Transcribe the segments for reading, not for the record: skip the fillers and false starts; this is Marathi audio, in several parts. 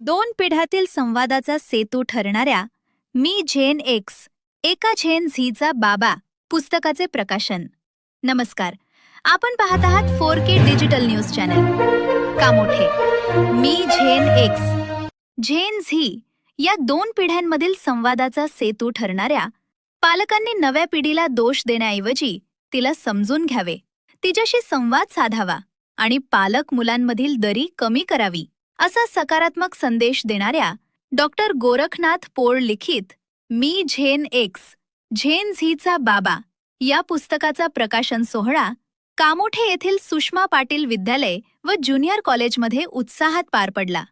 दोन पिढ्यातील संवादाचा सेतू ठरणाऱ्या मी झेन एक्स एका झेन झीचा बाबा पुस्तकाचे प्रकाशन. नमस्कार, आपण पाहत आहात 4K digital news channel Kamothe. मी झेन एक्स. झेन झी या दोन पिढ्यांमधील संवादाचा सेतू ठरणाऱ्या पालकांनी नव्या पिढीला दोष देण्याऐवजी तिला समजून घ्यावे, तिच्याशी संवाद साधावा आणि पालक मुलांमधील दरी कमी करावी असा सकारात्मक संदेश देणाऱ्या डॉक्टर गोरखनाथ पोळ लिखित मी झेन एक्स झेन झीचा बाबा या पुस्तकाचा प्रकाशन सोहळा कामोठे येथील सुषमा पाटील विद्यालय व ज्युनियर कॉलेजमध्ये उत्साहात पार पडला.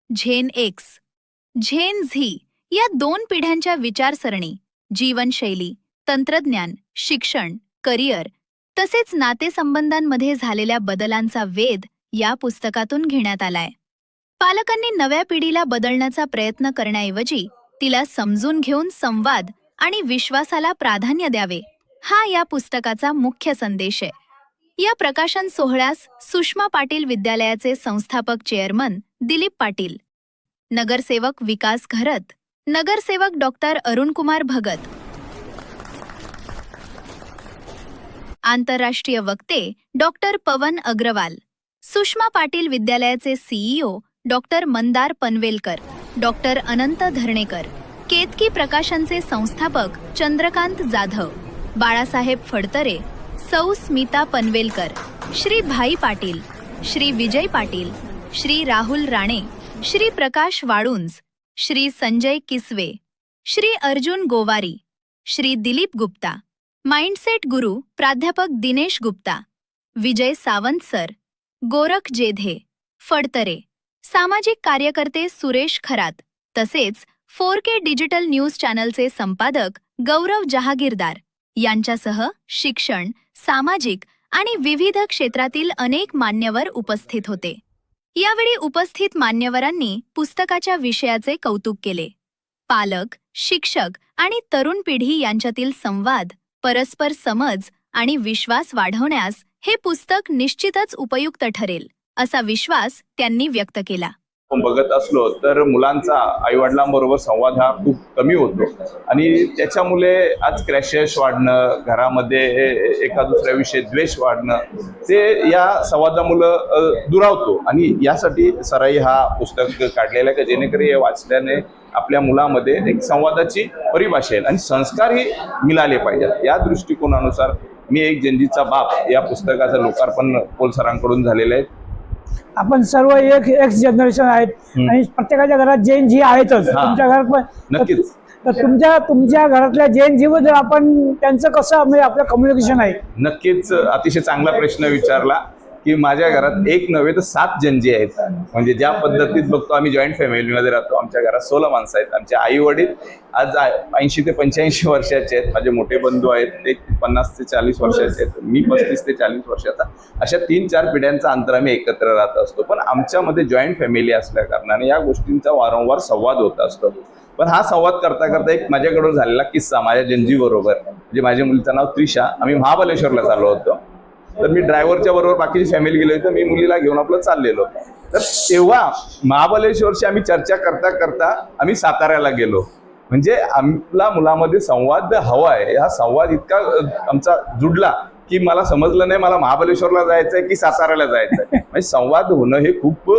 झेन एक्स झेन झी या दोन पिढ्यांच्या विचारसरणी, जीवनशैली, तंत्रज्ञान, शिक्षण, करिअर तसेच नातेसंबंधांमध्ये झालेल्या बदलांचा वेध या पुस्तकातून घेण्यात आलाय. पालकांनी नव्या पिढीला बदलण्याचा प्रयत्न करण्याऐवजी तिला समजून घेऊन संवाद आणि विश्वासाला प्राधान्य द्यावे, हा या पुस्तकाचा मुख्य संदेश आहे. या प्रकाशन सोहळ्यास सुषमा पाटील विद्यालयाचे संस्थापक चेअरमन दिलीप पाटील, नगरसेवक विकास घरत, नगरसेवक डॉक्टर अरुणकुमार भगत, आंतरराष्ट्रीय वक्ते डॉक्टर पवन अग्रवाल, सुषमा पाटील विद्यालयाचे CEO doctor Mandar Panvelkar, doctor Anant Dharnekar, Ketaki प्रकाशनचे संस्थापक चंद्रकांत जाधव, बाळासाहेब फडतरे, सौ स्मिता पनवेलकर, श्री भाई पाटील, श्री विजय पाटील, श्री राहुल राणे, श्री प्रकाश वाळुंज, श्री संजय किसवे, श्री अर्जुन गोवारी, श्री दिलीप गुप्ता, माइंडसेट गुरु प्राध्यापक दिनेश गुप्ता, विजय सावंत सर, गोरख जेधे, फडतरे, सामाजिक कार्यकर्ते सुरेश खरात तसेच 4K डिजिटल न्यूज चॅनलचे संपादक गौरव जहागीरदार यांच्यासह शिक्षण, सामाजिक आणि विविध क्षेत्रातील अनेक मान्यवर उपस्थित होते. यावेळी उपस्थित मान्यवरांनी पुस्तकाच्या विषयाचे कौतुक केले. पालक, शिक्षक आणि तरुण पिढी यांच्यातील संवाद, परस्पर समज आणि विश्वास वाढवण्यास हे पुस्तक निश्चितच उपयुक्त ठरेल असा विश्वास त्यांनी व्यक्त केला. बघत असलो तर मुलांचा आईवडिलांबरोबर संवाद हा खूप कमी होतो आणि त्याच्यामुळे आज क्रॅशेस वाढणं, घरामध्ये एका दुसऱ्याविषयी द्वेष वाढणं, ते या संवादामुळे दुरावतो. आणि यासाठी सराई हा पुस्तक काढलेला आहे की जेणेकरून हे वाचल्याने आपल्या मुलामध्ये एक संवादाची परिभाषा येईल आणि संस्कारही मिळाले पाहिजेत. या दृष्टिकोनानुसार मी एक झेन झीचा बाप या पुस्तकाचं लोकार्पण पोळ सरांकडून झालेलं आहे. आपण सर्व एक एक्स जनरेशन आहेत आणि प्रत्येकाच्या घरात झेन झी आहेतच. तुमच्या घरात पण नक्कीच. तर तुमच्या घरातल्या झेन झी बद्दल आपण त्यांचं कसं म्हणजे आपलं कम्युनिकेशन आहे? नक्कीच अतिशय चांगला प्रश्न विचारला की माझ्या घरात एक नव्हे तर 7 झेन झी आहेत. म्हणजे ज्या पद्धतीत बघतो आम्ही जॉईंट फॅमिलीमध्ये राहतो. आमच्या घरात 16 माणसं आहेत. आमचे आई वडील आज 80 ते 85 वर्षाचे आहेत. माझे मोठे बंधू आहेत ते 50 ते 40 वर्षाचे आहेत. मी 35 ते 40 वर्षाचा. अशा 3-4 पिढ्यांचा अंतर आम्ही एकत्र राहत असतो. पण आमच्यामध्ये जॉईंट फॅमिली असल्या कारणाने या गोष्टींचा वारंवार संवाद होत असतो. पण हा संवाद करता करता एक माझ्याकडून झालेला किस्सा माझ्या झेन झी बरोबर, म्हणजे माझ्या मुलीचं नाव त्रिशा. आम्ही महाबलेश्वरला चाललो होतो. तर मी ड्रायव्हरच्या बरोबर बाकीची फॅमिली गेली होती. मी मुलीला घेऊन आपलं चाललेलो. तर तेव्हा महाबलेश्वरची आम्ही चर्चा करता करता आम्ही साताऱ्याला गेलो. म्हणजे आमला मुलामध्ये संवाद हवा आहे. हा संवाद इतका आमचा जुडला की मला समजलं नाही मला महाबलेश्वरला जायचंय की साताऱ्याला जायचंय. म्हणजे संवाद होणं हे खूप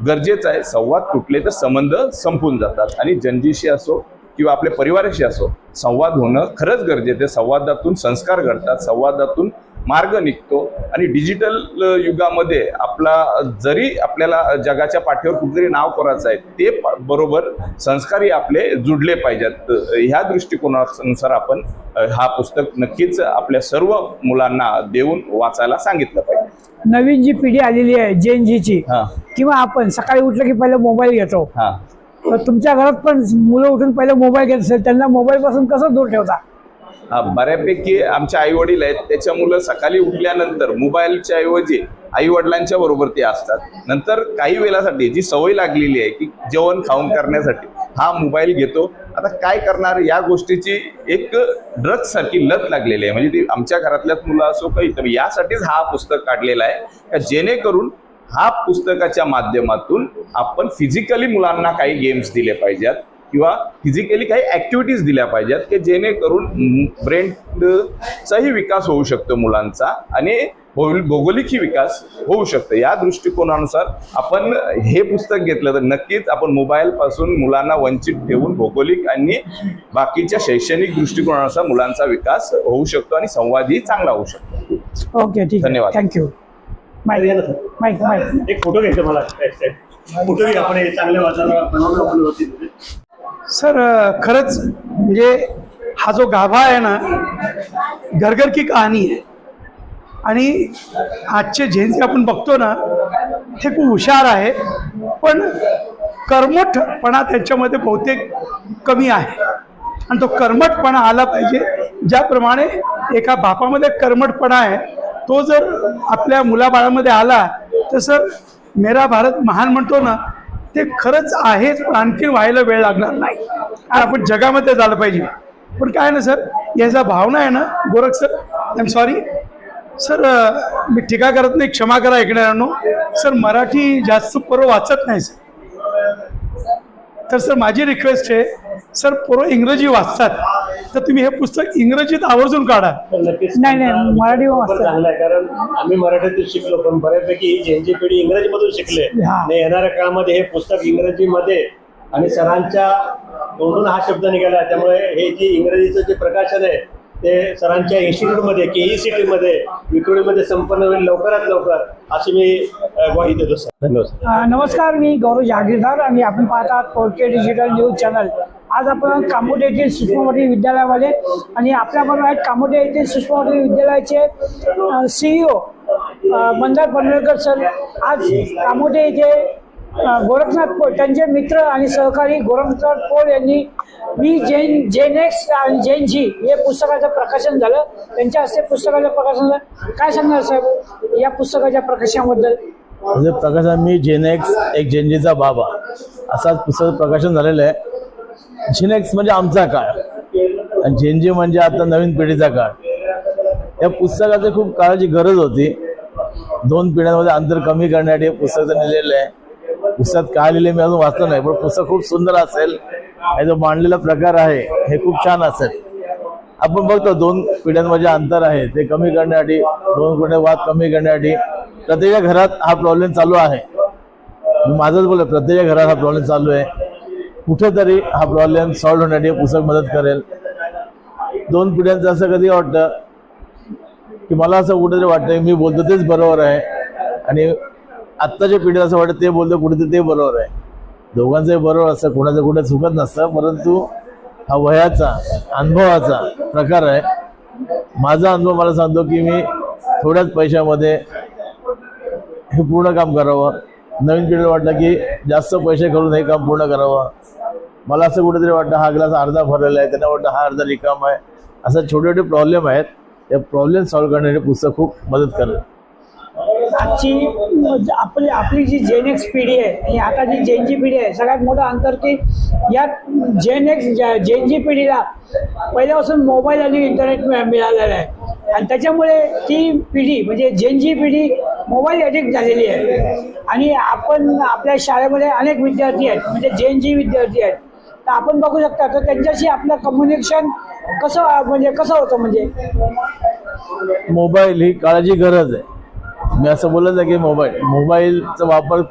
गरजेचं आहे. संवाद तुटले तर संबंध संपून जातात. आणि झेन झीशी असो किंवा आपल्या परिवाराशी असो, संवाद होणं खरंच गरजेचं आहे. संवादातून संस्कार घडतात, संवादातून मार्ग निघतो. आणि डिजिटल युगामध्ये जरी आपल्याला जगाच्या पाठीवर कुठेतरी नाव करायचं आहे, ते बरोबर संस्कारही आपले जुडले पाहिजेत. ह्या दृष्टिकोनानुसार आपण हा पुस्तक नक्कीच आपल्या सर्व मुलांना देऊन वाचायला सांगितलं पाहिजे. नवीन जी पिढी आलेली आहे झेन झीची, किंवा आपण सकाळी उठलं की पहिलं मोबाईल घेतो. तर तुमच्या घरात पण मुलं उठून पहिलं मोबाईल घेत असेल, त्यांना मोबाईल पासून कसं दूर ठेवता? बऱ्यापैकी आमचे आई वडील आहेत, त्याच्यामुळं सकाळी उठल्यानंतर मोबाईलच्या ऐवजी आई वडिलांच्या बरोबर ते असतात. नंतर काही वेळासाठी जी सवय लागलेली आहे की जेवण खाऊन करण्यासाठी हा मोबाईल घेतो. आता काय करणार, या गोष्टीची एक ड्रग्स सारखी लत लागलेली आहे. म्हणजे ती आमच्या घरातल्याच मुलं असो काही, तर यासाठीच हा पुस्तक काढलेला आहे जेणेकरून हा पुस्तकाच्या माध्यमातून आपण फिजिकली मुलांना काही गेम्स दिले पाहिजेत किंवा फिजिकली काही ऍक्टिव्हिटीज दिल्या पाहिजेत की जेणेकरून ब्रेनचाही विकास होऊ शकतो मुलांचा आणि भौगोलिकही विकास होऊ शकतो. या दृष्टिकोनानुसार आपण हे पुस्तक घेतलं तर नक्कीच आपण मोबाईल पासून मुलांना वंचित ठेवून भौगोलिक आणि बाकीच्या शैक्षणिक दृष्टिकोनानुसार मुलांचा विकास होऊ शकतो आणि संवादही चांगला होऊ शकतो. ओके, ठीक आहे, धन्यवाद. थँक्यू. माईक एक फोटो घ्यायचा मला. फोटो घ्या आपण. हे चांगले वाचायला सर, खरंच म्हणजे हा जो गाभा आहे ना, घरघर की कहाणी आहे. आणि आजचे जे आपण बघतो ना, ते खूप हुशार आहे, पण कर्मठपणा त्यांच्यामध्ये बहुतेक कमी आहे. आणि तो कर्मठपणा आला पाहिजे. ज्याप्रमाणे एका बापामध्ये कर्मठपणा आहे, तो जर आपल्या मुलाबाळामध्ये आला तर सर, मेरा भारत महान म्हणतो ना, ते खरंच आहेच, पण आणखी व्हायला वेळ लागणार नाही. आणि आपण जगामध्ये झालं पाहिजे. पण काय ना सर, याचा भावना आहे ना Gorakh sir, I am sorry sir, मी टीका करत नाही, क्षमा करा ऐकणाऱ्यांनो. सर, मराठी जास्त पोरं वाचत नाही सर. तर सर, माझी रिक्वेस्ट आहे सर, पोरं इंग्रजी वाचतात, तर तुम्ही हे पुस्तक इंग्रजीत आवर्जून काढा. नाही, मराठी वाचतात. चांगलं आहे, कारण आम्ही मराठीतून शिकलो, पण बऱ्यापैकी ज्यांची पिढी इंग्रजीमधून शिकले. हा. आणि येणाऱ्या काळामध्ये हे पुस्तक इंग्रजीमध्ये आणि सरांच्या तोंडून हा शब्द निघाला. त्यामुळे हे जे इंग्रजीचं जे प्रकाशन आहे ते सरांच्या इन्स्टिट्यूटमध्ये KECT मध्ये विक्रोळीमध्ये संपन्न होईल लवकरात लवकर, अशी मी ग्वाही देतो सर. धन्यवाद. नमस्कार, मी गौरव जहागीरदार आणि आपण पाहतात 4K डिजिटल न्यूज चॅनल. आज आपण कामोठे येथील सुषमावती विद्यालयामध्ये आणि आपल्याबरोबर आहेत कामोठे येथील सुषमावती विद्यालयाचे CEO मंदार पनवेलकर सर. आज कामोठे येथे गोरखनाथ पोळ त्यांचे मित्र आणि सहकारी गोरखनाथ पोळ यांनी मी जेन एक्स आणि जेन जी हे पुस्तकाचं प्रकाशन झालं. त्यांच्या हस्ते पुस्तकाचं प्रकाशन झालं. काय सांगणार साहेब या पुस्तकाच्या प्रकाशनाबद्दल? म्हणजे प्रकाशन मी जेनेक्स एक जेनजीचा बाबा असाच पुस्तक प्रकाशन झालेलं आहे. जेनेक्स म्हणजे आमचा काळ आणि जेनजी म्हणजे आता नवीन पिढीचा काळ. या पुस्तकाची खूप काळाची गरज होती. 2 पिढ्यांमध्ये अंतर कमी करण्यासाठी हे पुस्तक लिहिलेलं आहे. पुस्तक काय लिहिले मी अजून वाचलं नाही, पण पुस्तक खूप सुंदर असेल आणि जो मांडलेला प्रकार आहे हे खूप छान असेल. आपण बघतो 2 पिढ्यांमध्ये अंतर आहे ते कमी करण्यासाठी, 2 पिढ्या वाद कमी करण्यासाठी प्रत्येक घरात हा प्रॉब्लेम चालू आहे. माझंच बोल, प्रत्येक घरात हा प्रॉब्लेम चालू आहे. कुठेतरी हा प्रॉब्लेम सॉल्व्ह होण्यासाठी पुस्तक मदत करेल. 2 पिढ्यांचं असं कधी वाटतं की मला असं कुठेतरी वाटतं मी बोलतो तेच बरोबर आहे आणि आत्ताच्या पिढीला असं वाटतं ते बोलतो कुठेतरी ते बरोबर आहे. दोघांचंही बरोबर असतं, कोणाचं कुठे चुकत नसतं, परंतु हा वयाचा अनुभवाचा प्रकार आहे. माझा अनुभव मला सांगतो की मी थोड्याच पैशामध्ये हे पूर्ण काम करावं. नवीन पिढीला वाटतं की जास्त पैसे करून हे काम पूर्ण करावं. मला असं कुठेतरी वाटतं हा ग्लास अर्धा भरलेला आहे, त्यांना वाटतं हा अर्धा रिकाम आहे. असं छोटे छोटे प्रॉब्लेम आहेत. या प्रॉब्लेम सॉल्व्ह करण्यासाठी पुस्तक खूप मदत करेल. आजची आपली जी जेन एक्स पिढी आहे आणि आता जी जेन जी पिढी आहे, सगळ्यात मोठं अंतर की या जेन जी पिढीला पहिल्यापासून मोबाईल आणि इंटरनेट मिळालेलं आहे आणि त्याच्यामुळे ती पिढी म्हणजे जेन जी पिढी मोबाईल ॲडिक्ट झालेली आहे. आणि आपण आपल्या शाळेमध्ये अनेक विद्यार्थी आहेत म्हणजे जेन जी विद्यार्थी आहेत, तर आपण बघू शकता तर त्यांच्याशी आपलं कम्युनिकेशन कसं होतं. म्हणजे मोबाईल ही काळाची गरज आहे. मी असं बोलत नाही की मोबाईलचा वापर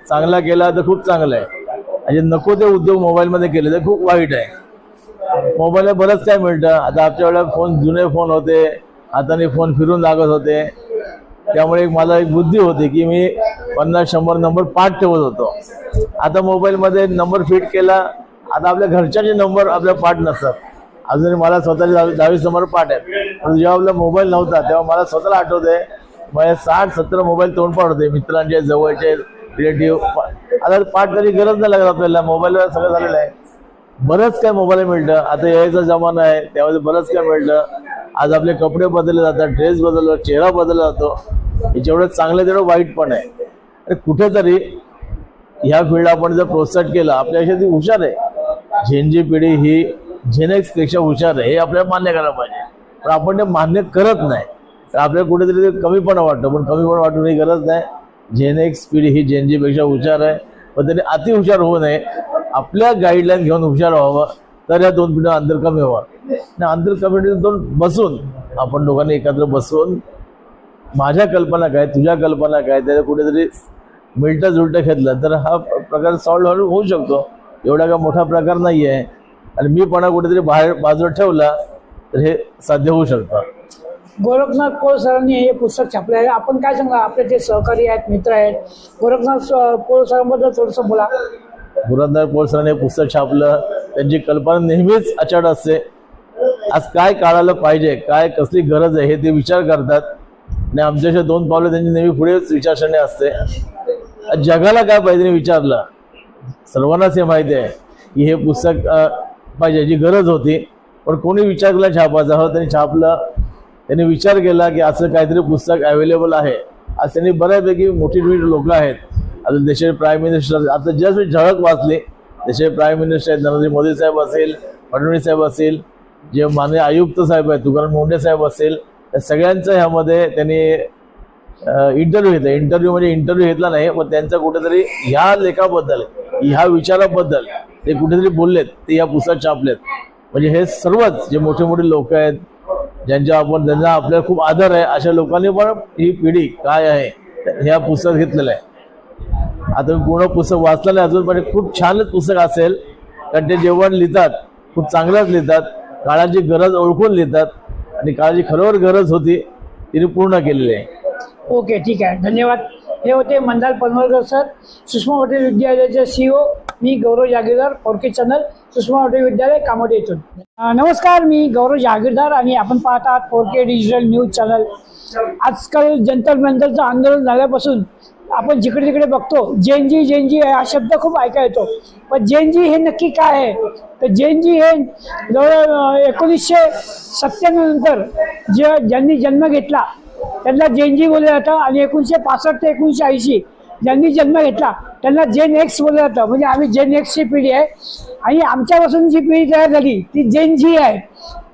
चांगला केला तर खूप चांगला आहे आणि नको ते उद्योग मोबाईलमध्ये केले तर खूप वाईट आहे. मोबाईलला बरंच काय मिळतं. आता आमच्या वेळेला फोन जुने फोन होते, हाताने फोन फिरून लागत होते. त्यामुळे मला एक बुद्धी होती की मी 50-100 नंबर पाठ ठेवत होतो. आता मोबाईलमध्ये नंबर फिट केला, आता आपल्या घरच्याचे नंबर आपल्या पाठ नसतात. अजूनही मला स्वतःचे 22 नंबर पाठ आहेत. पण जेव्हा आपला मोबाईल नव्हता तेव्हा मला स्वतःला आठवते माझे 60-70 मोबाईल तोंडपाठ होते, मित्रांचे, जवळचे, रिलेटिव्ह. आता पाठ कधी गरज नाही लागत आपल्याला, मोबाईलवर सगळं झालेलं आहे. बरंच काय मोबाईल मिळतं. आता यायचा जमाना आहे त्यामध्ये बरंच काय मिळतं. आज आपले कपडे बदलले जातात, ड्रेस बदलला, चेहरा बदलला जातो. हे जेवढं चांगलं तेवढं वाईट पण आहे. आणि कुठेतरी ह्या फील्ड आपण जर प्रोत्साहित केलं, आपल्यापेक्षा ती हुशार आहे. झेनजी पिढी ही जेनेक्सपेक्षा हुशार आहे हे आपल्याला मान्य करायला पाहिजे. पण आपण ते मान्य करत नाही. तर आपल्याला कुठेतरी कमीपणा वाटतं, पण कमीपणा वाटून ही गरज नाही. जेन एक्स पिढी ही जेनजीपेक्षा हुशार आहे, पण त्यांनी अति हुशार होऊ नये, आपल्या गाईडलाईन घेऊन हुशार व्हावं, तर या दोन पिढ्या अंतर कमी व्हावं. आणि अंतर कमी बसून आपण दोघांनी एकत्र बसून माझ्या कल्पना काय, तुझ्या कल्पना काय, त्याला कुठेतरी मिलटं जुलटं घेतलं तर हा प्रकार सॉल्व्ह होऊ शकतो. एवढा का मोठा प्रकार नाही आहे. आणि मीपणा कुठेतरी बाहेर बाजूला ठेवला तर हे साध्य होऊ शकतं. गोरखनाथ पोळ सरांनी हे पुस्तक छापलं आहे. आपण काय सांगा, आपले जे सहकारी आहेत, मित्र आहेत, गोरखनाथ पोळ सरांबद्दल थोडंसं बोला. गोरखनाथ पोळ सरांनी हे पुस्तक छापलं. त्यांची कल्पना नेहमीच अचाट असते. आज काय काढायला पाहिजे, काय कसली गरज आहे हे ते विचार करतात. आणि आमच्याशी 2 पावलं त्यांची नेहमी पुढेच विचारसरणी असते. आज जगाला काय पाहिजे विचारलं, सर्वांनाच हे माहिती आहे की हे पुस्तक पाहिजे, जी गरज होती, पण कोणी विचार केला छापायचा, हो त्यांनी छापलं. त्यांनी विचार केला की असं काहीतरी पुस्तक अवेलेबल आहे. आज त्यांनी बऱ्यापैकी मोठी लोक आहेत. आता देशाचे प्राईम मिनिस्टर, आता जस्ट मी झळक वाचली, देशाचे प्राईम मिनिस्टर आहेत, नरेंद्र मोदी साहेब असेल, फडणवीस साहेब असेल, जे माननीय आयुक्त साहेब आहेत, तुकाराम मुंडे साहेब असेल, त्या सगळ्यांचं ह्यामध्ये त्यांनी इंटरव्ह्यू घेतला. इंटरव्ह्यू म्हणजे इंटरव्ह्यू घेतला नाही, पण त्यांचा कुठेतरी ह्या लेखाबद्दल, ह्या विचाराबद्दल ते कुठेतरी बोललेत, ते या पुस्तकात छापलेत. म्हणजे हे सर्वच जे मोठे मोठे लोक आहेत, ज्यांच्या आपल्याला खूप आदर आहे, अशा लोकांनी पण ही पिढी काय आहे ह्या पुस्तकात घेतलेलं आहे. आता मी पूर्ण पुस्तक वाचलं नाही अजून, पण खूप छानच पुस्तक असेल. कारण ते जेव्हा लिहितात खूप चांगलंच लिहितात, काळाची गरज ओळखून लिहितात आणि काळाची खरोखर गरज होती तिने पूर्ण केलेली आहे. ओके, ठीक आहे, धन्यवाद. हे होते मंदार पनवलकर सर, सुषमा पटेल विद्यालयाचे CEO. मी गौरव जागीरदार, फोरके चॅनल, सुषमा पटेल विद्यालय, कामोडे येथून. नमस्कार, मी गौरव जागीरदार आणि आपण पाहत आहात 4K डिजिटल न्यूज चॅनल. आजकाल जंतर मंतरचं आंदोलन झाल्यापासून आपण जिकडे तिकडे बघतो जेनजी हा शब्द खूप ऐका येतो. पण जेनजी हे नक्की काय आहे? तर जेनजी हे जवळ 1997 नंतर ज्यांनी जन्म घेतला त्यांना जेनजी बोललं जातं. आणि 1965 ते 1980 ज्यांनी जन्म घेतला त्यांना जेन एक्स बोललं जातं. म्हणजे आम्ही जेन एक्सची पिढी आहे आणि आमच्यापासून जी पिढी तयार झाली ती जेन जी आहे.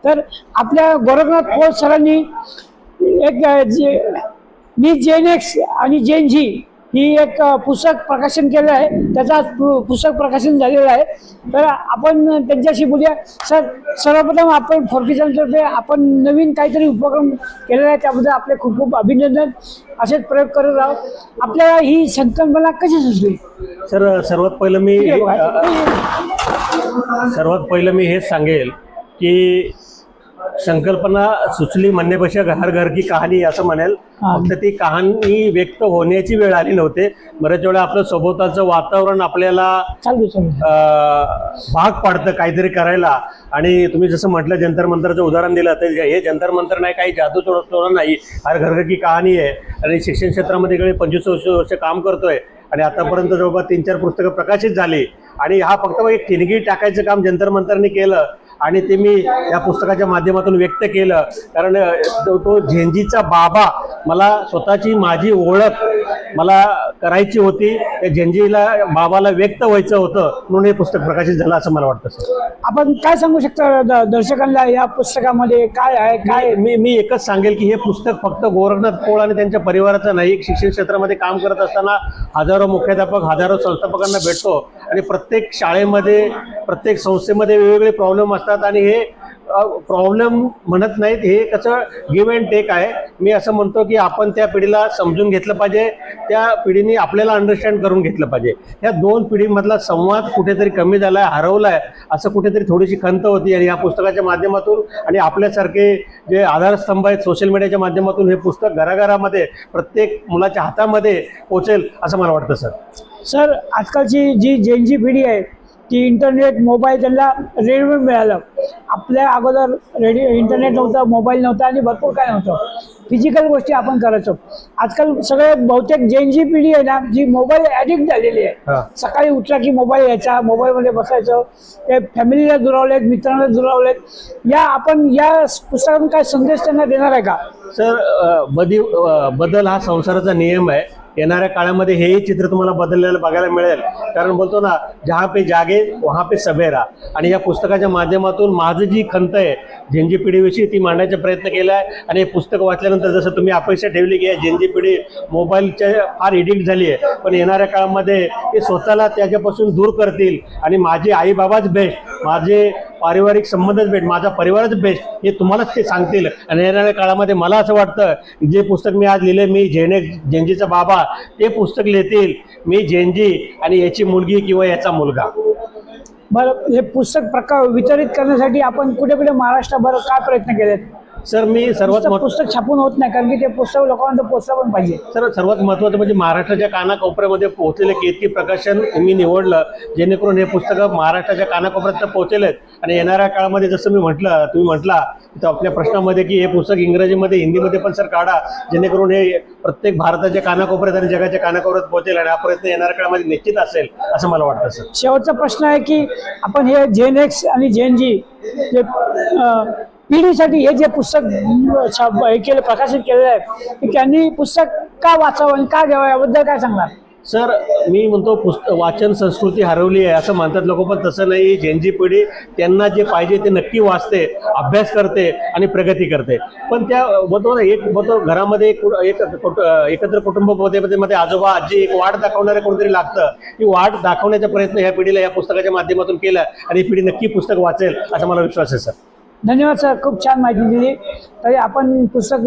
तर आपल्या गोरखनाथ पोळ सरांनी एक मी जेन एक्स आणि जेन जी ही एक पुस्तक प्रकाशन केलं आहे. त्याचा पुस्तक प्रकाशन झालेलं आहे. तर आपण त्यांच्याशी बोलूया. सर, सर्वप्रथम आपण फोरकेतर्फे आपण नवीन काहीतरी उपक्रम केलेला आहे, त्याबद्दल आपले खूप खूप अभिनंदन. असेच प्रयोग करत राहू. आपल्याला ही संकल्पना कशी सुचली? सर, सर्वात पहिलं मी हेच सांगेल की संकल्पना सुचली म्हणण्यापेक्षा घर घर की कहाणी असं म्हणेल. फक्त ती कहाणी व्यक्त होण्याची वेळ आली नव्हते. बऱ्याच वेळा आपलं सोबताचं वातावरण आपल्याला भाग पाडतं काहीतरी करायला. आणि तुम्ही जसं म्हटलं जंतर मंतरचं उदाहरण दिलं, तर हे जंतर मंतर नाही, काही जादू चोर नाही, हर घर की कहाणी आहे. आणि शिक्षण क्षेत्रामध्ये गेले 25 वर्ष काम करतोय आणि आतापर्यंत जवळपास 3-4 पुस्तकं प्रकाशित झाली. आणि हा फक्त एक ठिणगी टाकायचं काम जंतर मंतरने केलं आणि ते मी या पुस्तकाच्या माध्यमातून व्यक्त केलं. कारण तो झेंजीचा बाबा, मला स्वतःची माझी ओळख मला करायची होती. त्या झेंजीला बाबाला व्यक्त व्हायचं होतं, म्हणून हे पुस्तक प्रकाशित झालं असं मला वाटतं. सर, आपण काय सांगू शकता दर्शकांना या पुस्तकामध्ये काय आहे? काय मी एकच सांगेल की हे पुस्तक फक्त गोरखनाथ पोळ आणि त्यांच्या परिवाराचं नाही. शिक्षण क्षेत्रामध्ये काम करत असताना हजारो मुख्याध्यापक, हजारो संस्थापकांना भेटतो आणि प्रत्येक शाळेमध्ये, प्रत्येक संस्थेमध्ये वेगवेगळे प्रॉब्लेम असतात आणि हे प्रॉब्लेम म्हणत नाहीत, हे कसं गिव्ह अँड टेक आहे. मी असं म्हणतो की आपण त्या पिढीला समजून घेतलं पाहिजे, त्या पिढीने आपल्याला अंडरस्टँड करून घेतलं पाहिजे. ह्या 2 पिढीमधला संवाद कुठेतरी कमी झालाय, हरवलाय, असं कुठेतरी थोडीशी खंत होती. आणि या पुस्तकाच्या माध्यमातून आणि आपल्यासारखे जे आधारस्तंभ आहेत सोशल मीडियाच्या माध्यमातून हे पुस्तक घराघरामध्ये प्रत्येक मुलाच्या हातामध्ये पोहोचेल असं मला वाटतं. सर, आजकालची जी जेनजी पिढी आहे ती इंटरनेट, मोबाईल त्यांना रेडीमेड मिळालं. आपल्या अगोदर इंटरनेट नव्हतं, मोबाईल नव्हता आणि भरपूर काय नव्हतं, फिजिकल गोष्टी आपण करायचो. आजकाल सगळे बहुतेक जेनजी पिढी आहे ना, जी मोबाईल ॲडिक्ट झालेली आहे. सकाळी उठला की मोबाईल यायचा, मोबाईलमध्ये बसायचं, ते फॅमिलीला दुरावलेत, मित्रांना दुरावलेत. आपण या पुस्तकातून काय संदेश त्यांना देणार आहे का? सर, बदल हा संसाराचा नियम आहे. येणाऱ्या काळामध्ये हेही चित्र तुम्हाला बदललेलं बघायला मिळेल. कारण बोलतो ना, जहाँ पे जागे वहाँ पे सवेरा. आणि या पुस्तकाच्या माध्यमातून माझं जी खंत आहे झेंजी पिढीविषयी ती मांडण्याचा प्रयत्न केला आहे. आणि हे पुस्तक वाचल्यानंतर जसं तुम्ही अपेक्षा ठेवली की झेंजी पिढी मोबाईलच्या फार एडिक्ट झाली आहे, पण येणाऱ्या काळामध्ये ते स्वतःला त्याच्यापासून दूर करतील आणि माझे आई बाबाच बेस्ट, माझे पारिवारिक संबंधच बेस्ट, माझा परिवारच बेस्ट हे तुम्हालाच ते सांगतील. आणि येणाऱ्या काळामध्ये मला असं वाटतं जे पुस्तक मी आज लिहिले, मी झेंजीचा बाबा, ते पुस्तक लिहितील मी झेंजी आणि याची मुलगी किंवा याचा मुलगा. बरं, हे पुस्तक वितरित करण्यासाठी आपण कुठे कुठे महाराष्ट्रभर काय प्रयत्न केलेत? सर मी पुस्तक छापून होत नाही, कारण की ते पुस्तक लोकांना पोचलं पण पाहिजे. सर्वात महत्त्वाचं म्हणजे महाराष्ट्राच्या कानाकोपऱ्यामध्ये पोहोचलेले केतकी प्रकाशन मी निवडलं, जेणेकरून हे पुस्तकं महाराष्ट्राच्या कानाकोपऱ्यात पोहोचलेत. आणि येणाऱ्या काळामध्ये जसं तुम्ही म्हटला तर आपल्या प्रश्नामध्ये की हे पुस्तक इंग्रजीमध्ये हिंदीमध्ये पण सर काढा, जेणेकरून हे प्रत्येक भारताच्या कानाकोपऱ्यात आणि जगाच्या कानाकोपऱ्यात पोहोचेल. आणि हा प्रयत्न येणाऱ्या काळामध्ये निश्चित असेल असं मला वाटतं. सर शेवटचा प्रश्न आहे की आपण हे जेन एक्स आणि जेन जी जे पिढीसाठी हे जे पुस्तक प्रकाशित केलेलं आहे, की त्यांनी पुस्तक का वाचावं आणि का घ्यावं याबद्दल काय सांगणार? सर मी म्हणतो वाचन संस्कृती हरवली आहे असं म्हणतात लोक, पण तसं नाही. झेंजी पिढी त्यांना जे पाहिजे ते नक्की वाचते, अभ्यास करते आणि प्रगती करते. पण त्या घरामध्ये एकत्र कुटुंबामध्ये आजोबा आजी एक वाट दाखवणारे कोणतरी लागतं. ही वाट दाखवण्याचा प्रयत्न ह्या पिढीला या पुस्तकाच्या माध्यमातून केला आणि ही पिढी नक्की पुस्तक वाचेल असा मला विश्वास आहे. सर धन्यवाद सर, खूप छान माहिती दिली. तरी आपण पुस्तक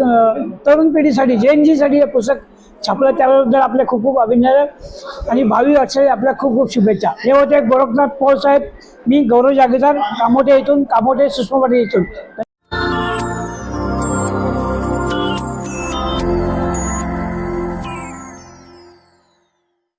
तरुण पिढीसाठी जेएनजीसाठी हे पुस्तक छापलं त्याबद्दल आपले खूप खूप अभिनंदन आणि भावी वर्षासाठी आपल्या खूप खूप शुभेच्छा. हे होते गोरखनाथ पौळ साहेब. मी गौरव जागीरदार, कामोठे सुषमा पाटील इथून.